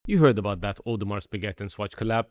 You heard about that Audemars Piguet and Swatch collab?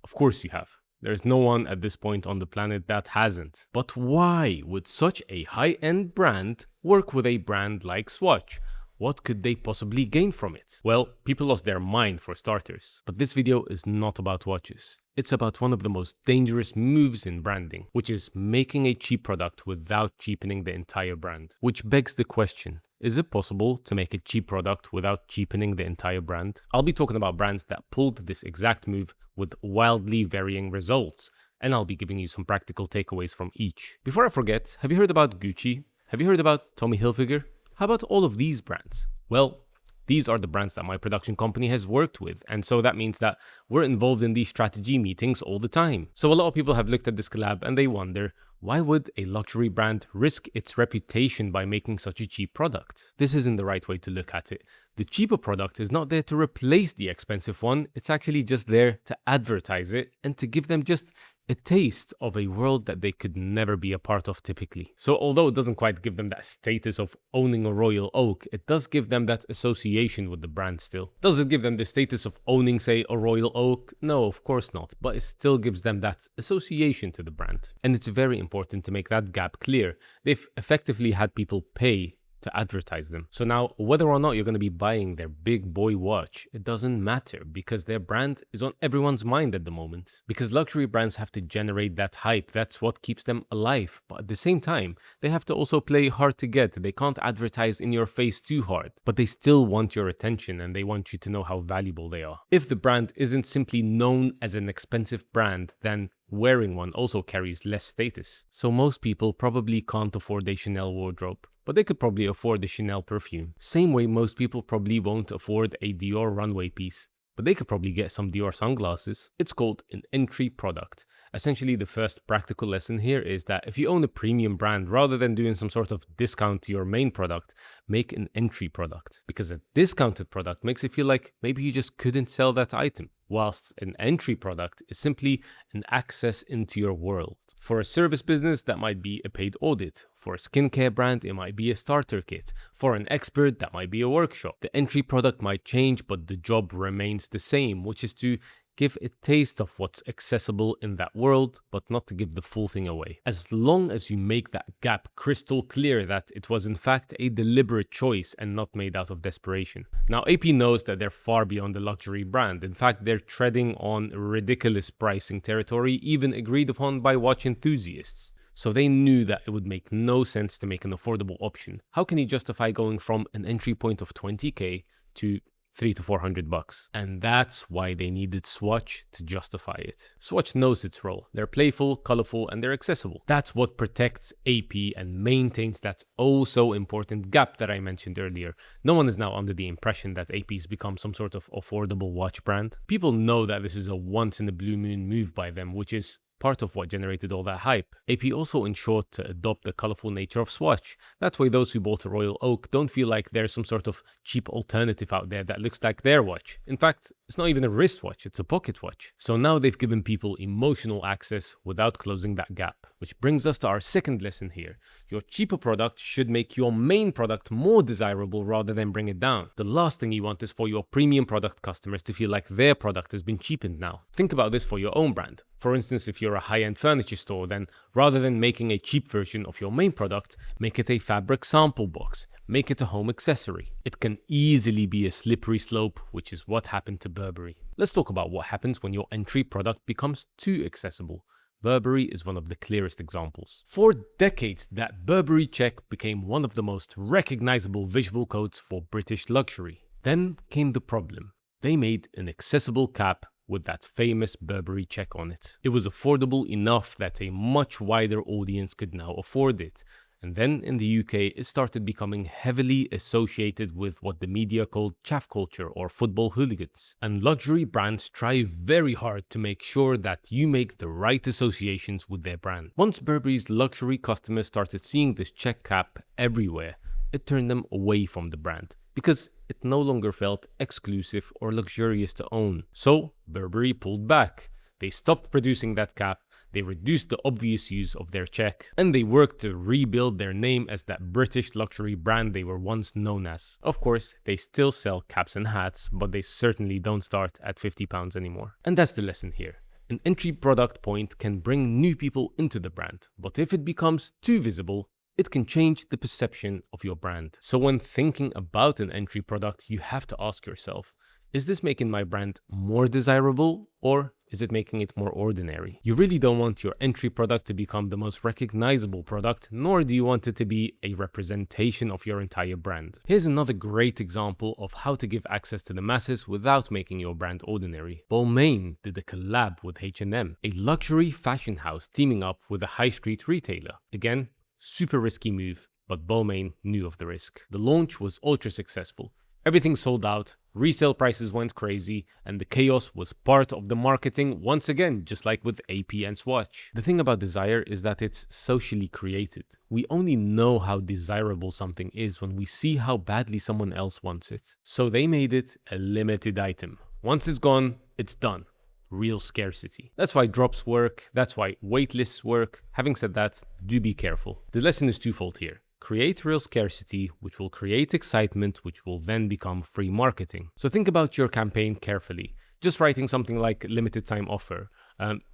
Of course you have. There's no one at this point on the planet that hasn't. But why would such a high-end brand work with a brand like Swatch? What could they possibly gain from it? Well, people lost their mind for starters. But this video is not about watches. It's about one of the most dangerous moves in branding, which is making a cheap product without cheapening the entire brand. Which begs the question, is it possible to make a cheap product without cheapening the entire brand? I'll be talking about brands that pulled this exact move with wildly varying results, and I'll be giving you some practical takeaways from each. Before I forget, have you heard about Gucci? Have you heard about Tommy Hilfiger? How about all of these brands? Well, these are the brands that my production company has worked with, and so that means that we're involved in these strategy meetings all the time. So a lot of people have looked at this collab and they wonder, why would a luxury brand risk its reputation by making such a cheap product? This isn't the right way to look at it. The cheaper product is not there to replace the expensive one, it's actually just there to advertise it and to give them just a taste of a world that they could never be a part of typically. So although it doesn't quite give them that status of owning a royal oak, it does give them that association with the brand still. Does it give them the status of owning, say, a royal oak? No, of course not, but it still gives them that association to the brand. And it's very important to make that gap clear. They've effectively had people pay to advertise them. So now, whether or not you're going to be buying their big boy watch, it doesn't matter because their brand is on everyone's mind at the moment. Because luxury brands have to generate that hype, that's what keeps them alive. But at the same time, they have to also play hard to get. They can't advertise in your face too hard, but they still want your attention and they want you to know how valuable they are. If the brand isn't simply known as an expensive brand, then wearing one also carries less status. So most people probably can't afford a Chanel wardrobe, but they could probably afford the Chanel perfume. Same way most people probably won't afford a Dior runway piece, but they could probably get some Dior sunglasses. It's called an entry product. Essentially, the first practical lesson here is that if you own a premium brand, rather than doing some sort of discount to your main product, make an entry product. Because a discounted product makes it feel like maybe you just couldn't sell that item, whilst an entry product is simply an access into your world. For a service business, that might be a paid audit. For a skincare brand, it might be a starter kit. For an expert, that might be a workshop. The entry product might change, but the job remains the same, which is to give a taste of what's accessible in that world, but not to give the full thing away. As long as you make that gap crystal clear that it was in fact a deliberate choice and not made out of desperation. Now, AP knows that they're far beyond the luxury brand. In fact, they're treading on ridiculous pricing territory, even agreed upon by watch enthusiasts. So they knew that it would make no sense to make an affordable option. How can you justify going from an entry point of 20k to $300 to $400? And that's why they needed Swatch to justify it. Swatch knows its role. They're playful, colorful, and they're accessible. That's what protects AP and maintains that oh so important gap that I mentioned earlier. No one is now under the impression that AP's become some sort of affordable watch brand. People know that this is a once in a blue moon move by them, which is part of what generated all that hype. AP also ensured to adopt the colorful nature of Swatch. That way those who bought a Royal Oak don't feel like there's some sort of cheap alternative out there that looks like their watch. In fact, it's not even a wristwatch, it's a pocket watch. So now they've given people emotional access without closing that gap. Which brings us to our second lesson here. Your cheaper product should make your main product more desirable rather than bring it down. The last thing you want is for your premium product customers to feel like their product has been cheapened now. Think about this for your own brand. For instance, if you're a high-end furniture store, then rather than making a cheap version of your main product, make it a fabric sample box. Make it a home accessory. It can easily be a slippery slope, which is what happened to Burberry. Let's talk about what happens when your entry product becomes too accessible. Burberry is one of the clearest examples. For decades, that Burberry check became one of the most recognizable visual codes for British luxury. Then came the problem. They made an accessible cap with that famous Burberry check on it. It was affordable enough that a much wider audience could now afford it. And then in the UK, it started becoming heavily associated with what the media called chaff culture or football hooligans. And luxury brands try very hard to make sure that you make the right associations with their brand. Once Burberry's luxury customers started seeing this check cap everywhere, it turned them away from the brand because it no longer felt exclusive or luxurious to own. So Burberry pulled back. They stopped producing that cap. they reduced the obvious use of their check, and they worked to rebuild their name as that British luxury brand they were once known as. Of course, they still sell caps and hats, but they certainly don't start at £50 anymore. And that's the lesson here. An entry product point can bring new people into the brand, but if it becomes too visible, it can change the perception of your brand. So when thinking about an entry product, you have to ask yourself, is this making my brand more desirable, or is it making it more ordinary? You really don't want your entry product to become the most recognizable product, nor do you want it to be a representation of your entire brand. Here's another great example of how to give access to the masses without making your brand ordinary. Balmain did a collab with H&M, a luxury fashion house teaming up with a high street retailer. Again, super risky move, but Balmain knew of the risk. The launch was ultra successful. Everything sold out, resale prices went crazy, and the chaos was part of the marketing once again, just like with AP and Swatch. The thing about desire is that it's socially created. We only know how desirable something is when we see how badly someone else wants it. So they made it a limited item. Once it's gone, it's done. Real scarcity. That's why drops work, that's why waitlists work. Having said that, do be careful. The lesson is twofold here. Create real scarcity, which will create excitement, which will then become free marketing. So think about your campaign carefully. Just writing something like limited time offer,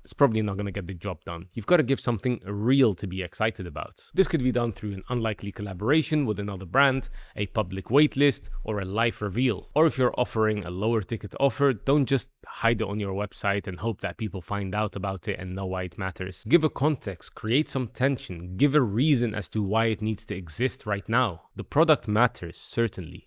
it's probably not going to get the job done. You've got to give something real to be excited about. This could be done through an unlikely collaboration with another brand, a public waitlist, or a live reveal. Or if you're offering a lower ticket offer, don't just hide it on your website and hope that people find out about it and know why it matters. Give a context, create some tension, give a reason as to why it needs to exist right now. The product matters, certainly,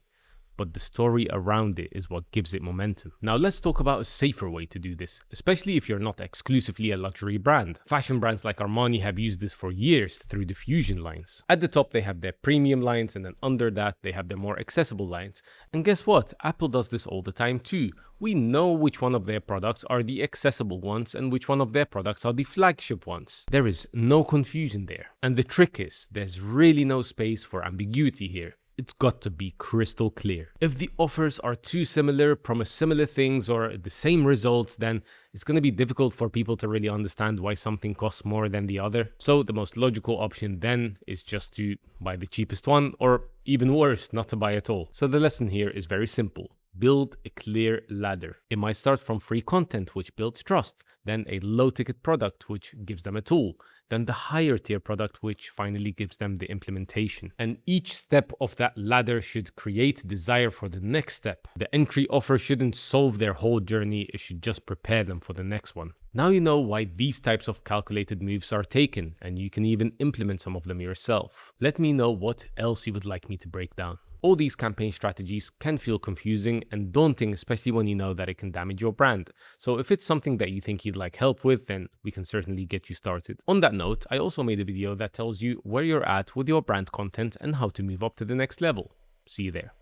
but the story around it is what gives it momentum. Now let's talk about a safer way to do this, especially if you're not exclusively a luxury brand. Fashion brands like Armani have used this for years through the Fusion lines. At the top they have their premium lines, and then under that they have their more accessible lines. And guess what? Apple does this all the time too. We know which one of their products are the accessible ones and which one of their products are the flagship ones. There is no confusion there. And the trick is, there's really no space for ambiguity here. It's got to be crystal clear. If the offers are too similar, promise similar things, or the same results, then it's going to be difficult for people to really understand why something costs more than the other. So the most logical option then is just to buy the cheapest one, or even worse, not to buy at all. So the lesson here is very simple. Build a clear ladder. It might start from free content, which builds trust, then a low-ticket product, which gives them a tool, then the higher tier product, which finally gives them the implementation. And each step of that ladder should create desire for the next step. The entry offer shouldn't solve their whole journey, it should just prepare them for the next one. Now you know why these types of calculated moves are taken, and you can even implement some of them yourself. Let me know what else you would like me to break down. All these campaign strategies can feel confusing and daunting, especially when you know that it can damage your brand. So if it's something that you think you'd like help with, then we can certainly get you started. On that note, I also made a video that tells you where you're at with your brand content and how to move up to the next level. See you there.